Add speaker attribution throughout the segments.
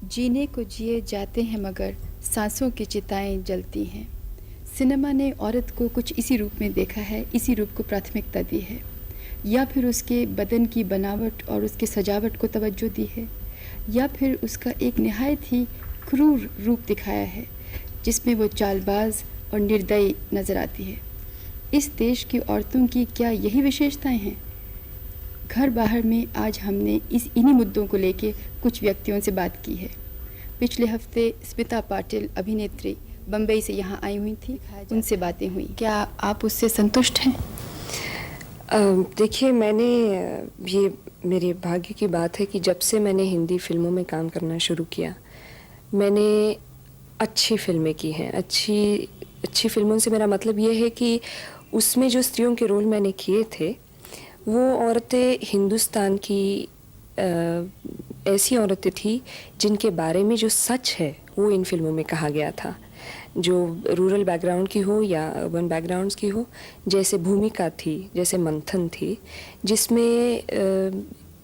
Speaker 1: जीने को जिए जाते हैं मगर सांसों की चिताएं जलती हैं। सिनेमा ने औरत को कुछ इसी रूप में देखा है, इसी रूप को प्राथमिकता दी है, या फिर उसके बदन की बनावट और उसके सजावट को तवज्जो दी है, या फिर उसका एक निहायत ही क्रूर रूप दिखाया है जिसमें वो चालबाज और निर्दयी नज़र आती है। इस देश की औरतों की क्या यही विशेषताएं हैं? घर बाहर में आज हमने इन्हीं मुद्दों को लेके कुछ व्यक्तियों से बात की है। पिछले हफ्ते स्मिता पाटिल अभिनेत्री बम्बई से यहाँ आई हुई थी, उनसे बातें हुई। क्या आप उससे संतुष्ट हैं?
Speaker 2: देखिए, ये मेरे भाग्य की बात है कि जब से मैंने हिंदी फिल्मों में काम करना शुरू किया, मैंने अच्छी फिल्में की हैं। अच्छी फिल्मों से मेरा मतलब ये है कि उसमें जो स्त्रियों के रोल मैंने किए थे, वो औरतें हिंदुस्तान की ऐसी औरतें थी जिनके बारे में जो सच है वो इन फिल्मों में कहा गया था, जो रूरल बैकग्राउंड की हो या अर्बन बैकग्राउंड्स की हो। जैसे भूमिका थी, जैसे मंथन थी, जिसमें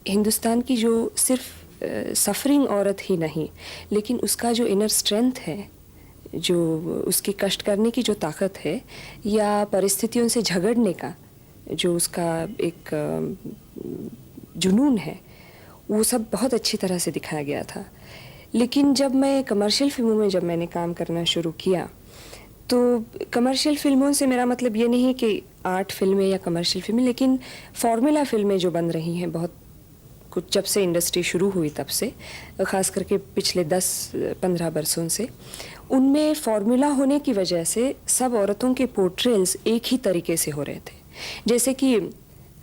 Speaker 2: हिंदुस्तान की जो सिर्फ सफरिंग औरत ही नहीं, लेकिन उसका जो इनर स्ट्रेंथ है, जो उसकी कष्ट करने की जो ताकत है, या परिस्थितियों से झगड़ने का जो उसका एक जुनून है, वो सब बहुत अच्छी तरह से दिखाया गया था। लेकिन जब मैं कमर्शियल फिल्मों में मैंने काम करना शुरू किया, तो कमर्शियल फिल्मों से मेरा मतलब ये नहीं कि आर्ट फिल्में या कमर्शियल फिल्में, लेकिन फार्मूला फिल्में जो बन रही हैं बहुत कुछ, जब से इंडस्ट्री शुरू हुई तब से, ख़ास करके पिछले 10-15 बरसों से, उनमें फार्मूला होने की वजह से सब औरतों के पोर्ट्रेल्स एक ही तरीके से हो रहे थे। जैसे कि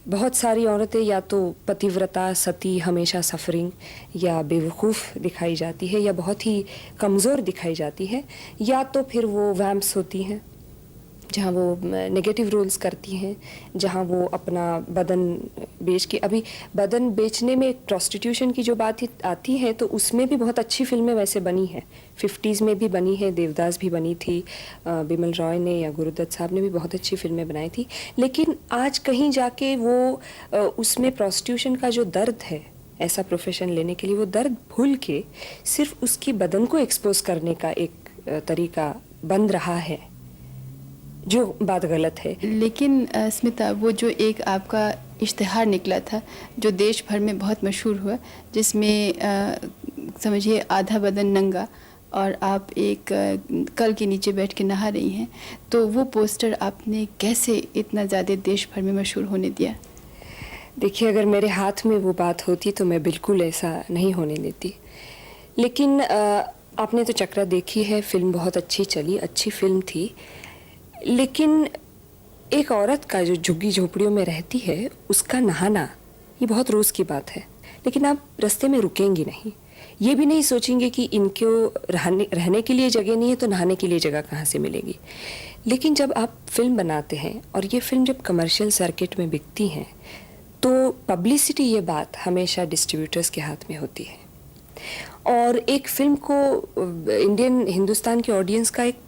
Speaker 2: बहुत सारी औरतें या तो पतिव्रता, सती, हमेशा सफरिंग या बेवकूफ़ दिखाई जाती है, या बहुत ही कमज़ोर दिखाई जाती है, या तो फिर वो वैम्प्स होती हैं जहाँ वो नेगेटिव रोल्स करती हैं, जहाँ वो अपना बदन बेच के, अभी बदन बेचने में प्रोस्टिट्यूशन की जो बात आती है, तो उसमें भी बहुत अच्छी फिल्में वैसे बनी हैं। 50s में भी बनी है, देवदास भी बनी थी, बिमल रॉय ने या गुरुदत्त साहब ने भी बहुत अच्छी फिल्में बनाई थी। लेकिन आज कहीं जाके वो उसमें प्रोस्टिट्यूशन का जो दर्द है, ऐसा प्रोफेशन लेने के लिए, वो दर्द भूल के सिर्फ उसकी बदन को एक्सपोज करने का एक तरीका बन रहा है, जो बात गलत है।
Speaker 1: लेकिन स्मिता, वो जो एक आपका इश्तिहार निकला था जो देश भर में बहुत मशहूर हुआ, जिसमें समझिए आधा बदन नंगा और आप एक कल के नीचे बैठ के नहा रही हैं, तो वो पोस्टर आपने कैसे इतना ज़्यादा देश भर में मशहूर होने दिया?
Speaker 2: देखिए, अगर मेरे हाथ में वो बात होती तो मैं बिल्कुल ऐसा नहीं होने देती। लेकिन आपने तो चक्रा देखी है, फिल्म बहुत अच्छी चली, अच्छी फिल्म थी। लेकिन एक औरत का जो झुग्गी झोपड़ियों में रहती है, उसका नहाना ये बहुत रोज़ की बात है। लेकिन आप रास्ते में रुकेंगी नहीं, ये भी नहीं सोचेंगे कि इनको रहने के लिए जगह नहीं है तो नहाने के लिए जगह कहाँ से मिलेगी। लेकिन जब आप फिल्म बनाते हैं और ये फिल्म जब कमर्शियल सर्किट में बिकती हैं, तो पब्लिसिटी, ये बात हमेशा डिस्ट्रीब्यूटर्स के हाथ में होती है। और एक फिल्म को हिंदुस्तान के ऑडियंस का एक,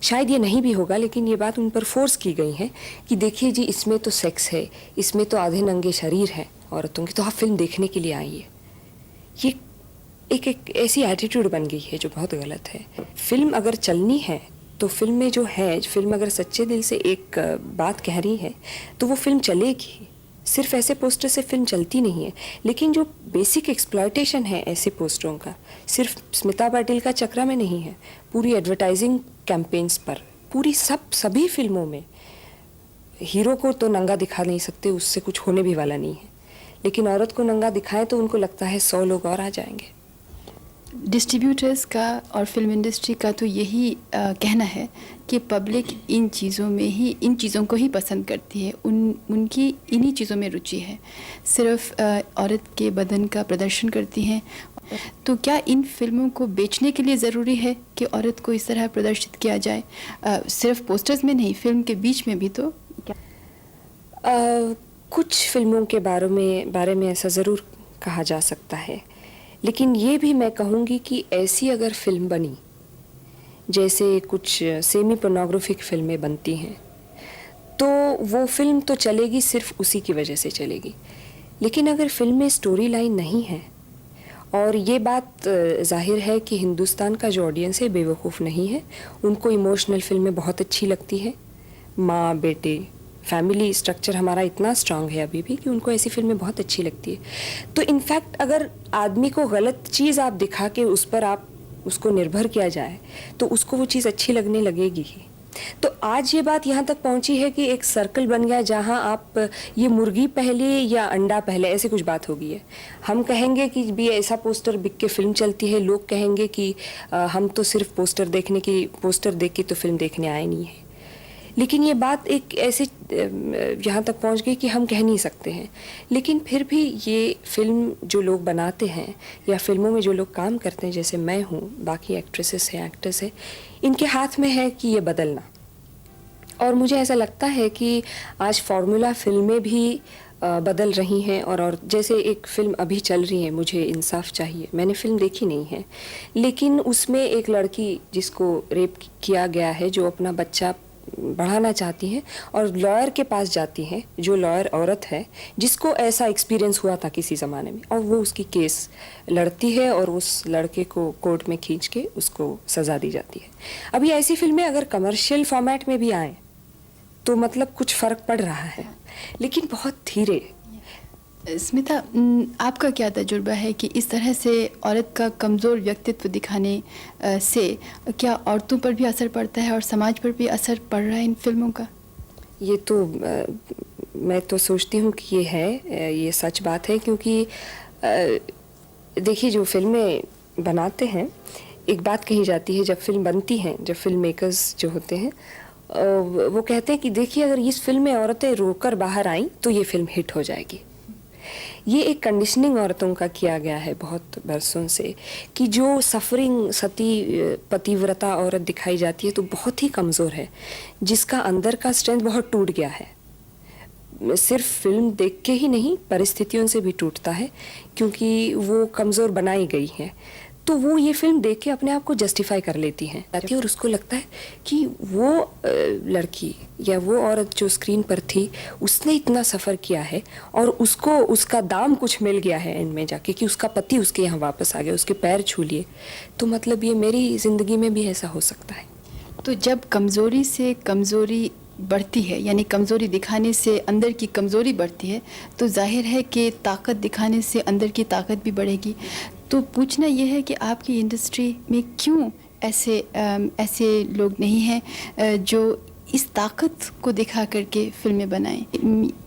Speaker 2: शायद ये नहीं भी होगा, लेकिन ये बात उन पर फोर्स की गई है कि देखिए जी, इसमें तो सेक्स है, इसमें तो आधे नंगे शरीर हैं औरतों के, तो आप फिल्म देखने के लिए आइए। ये एक ऐसी एटीट्यूड बन गई है जो बहुत गलत है। फिल्म अगर चलनी है तो फिल्म में जो है, फिल्म अगर सच्चे दिल से एक बात कह रही है तो वो फिल्म चलेगी। सिर्फ ऐसे पोस्टर से फिल्म चलती नहीं है। लेकिन जो बेसिक एक्सप्लॉयटेशन है ऐसे पोस्टरों का, सिर्फ स्मिता पाटिल का चक्रा में नहीं है, पूरी एडवर्टाइजिंग कैंपेन्स पर, पूरी सभी फिल्मों में हीरो को तो नंगा दिखा नहीं सकते, उससे कुछ होने भी वाला नहीं है। लेकिन औरत को नंगा दिखाएं तो उनको लगता है 100 लोग और आ जाएंगे।
Speaker 1: डिस्ट्रीब्यूटर्स का और फिल्म इंडस्ट्री का तो यही कहना है कि पब्लिक इन चीज़ों को ही पसंद करती है, उनकी इन्हीं चीज़ों में रुचि है, सिर्फ औरत के बदन का प्रदर्शन करती हैं। तो क्या इन फिल्मों को बेचने के लिए ज़रूरी है कि औरत को इस तरह प्रदर्शित किया जाए? सिर्फ पोस्टर्स में नहीं, फिल्म के बीच में भी तो क्या?
Speaker 2: कुछ फिल्मों के बारे में ऐसा ज़रूर कहा जा सकता है, लेकिन ये भी मैं कहूँगी कि ऐसी अगर फिल्म बनी, जैसे कुछ सेमी पोर्नोग्राफिक फिल्में बनती हैं, तो वो फिल्म तो चलेगी, सिर्फ उसी की वजह से चलेगी। लेकिन अगर फिल्म में स्टोरी लाइन नहीं है और ये बात जाहिर है कि हिंदुस्तान का जो ऑडियंस है बेवकूफ़ नहीं है, उनको इमोशनल फिल्में बहुत अच्छी लगती हैं। माँ बेटे फैमिली स्ट्रक्चर हमारा इतना स्ट्रांग है अभी भी कि उनको ऐसी फिल्में बहुत अच्छी लगती है। तो इनफैक्ट अगर आदमी को गलत चीज़ आप दिखा के उस पर आप उसको निर्भर किया जाए तो उसको वो चीज़ अच्छी लगने लगेगी ही। तो आज ये बात यहाँ तक पहुँची है कि एक सर्कल बन गया जहाँ आप ये मुर्गी पहले या अंडा पहले ऐसे कुछ बात हो गई है। हम कहेंगे कि भी ऐसा पोस्टर बिक के फिल्म चलती है, लोग कहेंगे कि हम तो सिर्फ पोस्टर देख के तो फिल्म देखने आए नहीं है। लेकिन ये बात एक ऐसे यहाँ तक पहुँच गई कि हम कह नहीं सकते हैं। लेकिन फिर भी ये फिल्म जो लोग बनाते हैं या फिल्मों में जो लोग काम करते हैं, जैसे मैं हूँ, बाकी एक्ट्रेसेस हैं, एक्टर्स हैं, इनके हाथ में है कि ये बदलना। और मुझे ऐसा लगता है कि आज फार्मूला फिल्में भी बदल रही हैं। और जैसे एक फिल्म अभी चल रही है, मुझे इंसाफ चाहिए, मैंने फिल्म देखी नहीं है, लेकिन उसमें एक लड़की जिसको रेप किया गया है, जो अपना बच्चा बढ़ाना चाहती हैं और लॉयर के पास जाती हैं, जो लॉयर औरत है जिसको ऐसा एक्सपीरियंस हुआ था किसी ज़माने में, और वो उसकी केस लड़ती है और उस लड़के को कोर्ट में खींच के उसको सज़ा दी जाती है। अभी ऐसी फिल्में अगर कमर्शियल फॉर्मेट में भी आएँ तो मतलब कुछ फ़र्क पड़ रहा है, लेकिन बहुत धीरे।
Speaker 1: स्मिता, आपका क्या तजुर्बा है कि इस तरह से औरत का कमज़ोर व्यक्तित्व दिखाने से क्या औरतों पर भी असर पड़ता है और समाज पर भी असर पड़ रहा है इन फिल्मों का?
Speaker 2: ये तो मैं तो सोचती हूँ कि ये है, ये सच बात है, क्योंकि देखिए जो फिल्में बनाते हैं, एक बात कही जाती है जब फिल्म बनती हैं, जब फिल्म मेकर्स जो होते हैं वो कहते हैं कि देखिए अगर इस फिल्म में औरतें रोकर बाहर आईं तो ये फिल्म हिट हो जाएगी। ये एक कंडीशनिंग औरतों का किया गया है बहुत बरसों से कि जो सफरिंग सती पतिव्रता औरत दिखाई जाती है तो बहुत ही कमज़ोर है, जिसका अंदर का स्ट्रेंथ बहुत टूट गया है। सिर्फ फिल्म देख के ही नहीं, परिस्थितियों से भी टूटता है, क्योंकि वो कमज़ोर बनाई गई है। तो वो ये फिल्म देख के अपने आप को जस्टिफाई कर लेती हैं और उसको लगता है कि वो लड़की या वो औरत जो स्क्रीन पर थी, उसने इतना सफ़र किया है और उसको उसका दाम कुछ मिल गया है एंड में जाके, कि उसका पति उसके यहाँ वापस आ गया, उसके पैर छू लिए, तो मतलब ये मेरी ज़िंदगी में भी ऐसा हो सकता है।
Speaker 1: तो जब कमज़ोरी से कमज़ोरी बढ़ती है, यानी कमज़ोरी दिखाने से अंदर की कमज़ोरी बढ़ती है, तो जाहिर है कि ताकत दिखाने से अंदर की ताकत भी बढ़ेगी। तो पूछना यह है कि आपकी इंडस्ट्री में क्यों ऐसे लोग नहीं हैं जो इस ताकत को दिखा करके फिल्में बनाएं?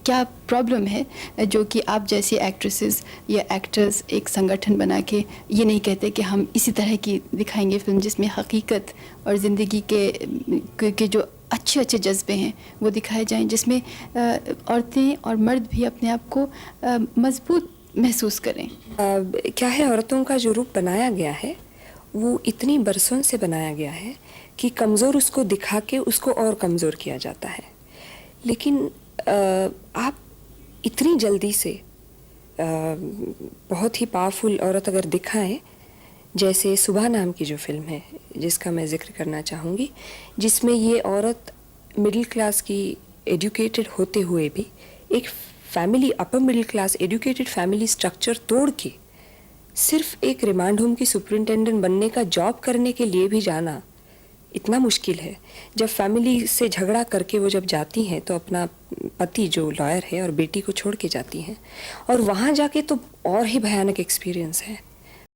Speaker 1: क्या प्रॉब्लम है जो कि आप जैसी एक्ट्रेसेस या एक्टर्स एक संगठन बना के ये नहीं कहते कि हम इसी तरह की दिखाएंगे फिल्म जिसमें हकीकत और ज़िंदगी के जो अच्छे अच्छे जज्बे हैं वो दिखाए जाएं, जिसमें औरतें और मर्द भी अपने आप को मजबूत महसूस करें?
Speaker 2: क्या है, औरतों का जो रूप बनाया गया है वो इतनी बरसों से बनाया गया है कि कमज़ोर उसको दिखा के उसको और कमज़ोर किया जाता है। लेकिन आप इतनी जल्दी से बहुत ही पावरफुल औरत अगर दिखाएं, जैसे सुबह नाम की जो फिल्म है जिसका मैं ज़िक्र करना चाहूँगी, जिसमें ये औरत मिडिल क्लास की एजुकेटेड होते हुए भी एक family, upper middle class educated family structure तोड़ के सिर्फ एक रिमांड होम की सुपरिंटेंडेंट बनने का जॉब करने के लिए भी जाना इतना मुश्किल है। जब फैमिली से झगड़ा करके वो जब जाती हैं तो अपना पति जो लॉयर है और बेटी को छोड़ के जाती हैं, और वहाँ जाके तो और ही भयानक एक्सपीरियंस है।